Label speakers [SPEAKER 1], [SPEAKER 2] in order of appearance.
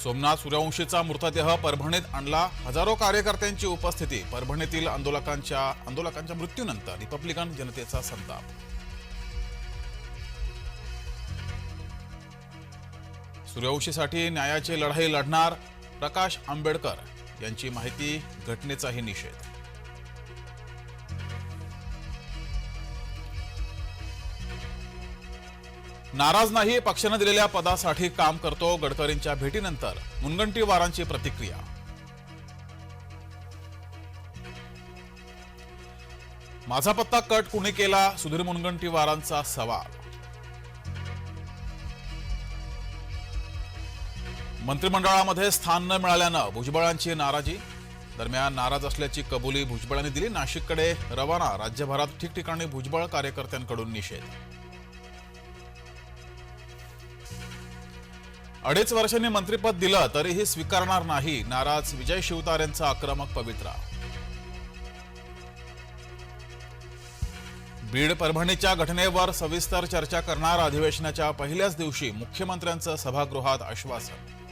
[SPEAKER 1] सोमनाथ सूर्यवंशीचा मृतदेह परभणीत आणला। हजारो कार्यकर्त्यांची उपस्थिती। परभणीतील आंदोलकांच्या मृत्यूनंतर रिपब्लिकन जनतेचा संताप। सूर्यवंशीसाठी न्यायाची लढाई लढणार प्रकाश आंबेडकर यांची माहिती। घटनेचाही निषेध। नाराज नाही, पक्षाने दिलेल्या पदासाठी काम करतो। गडकरींच्या भेटीनंतर मुनगंटीवारांची प्रतिक्रिया। माझा पत्ता कट कुणी केला, सुधीर मुनगंटीवारांचा सवाल। मंत्रिमंडळामध्ये स्थान न मिळाल्यानं भुजबळांची नाराजी। दरम्यान नाराज असल्याची कबुली भुजबळांनी दिली। नाशिककडे रवाना। राज्यभरात ठिकठिकाणी भुजबळ कार्यकर्त्यांकडून निषेध। 2.5 वर्षांनी मंत्रिपद दिलं तरीही स्वीकारणार नाही, नाराज विजय शिवतारेंचा आक्रमक पवित्रा। बीड परभणीच्या घटनेवर सविस्तर चर्चा करणार। अधिवेशनाच्या पहिल्याच दिवशी मुख्यमंत्र्यांचं सभागृहात आश्वासन।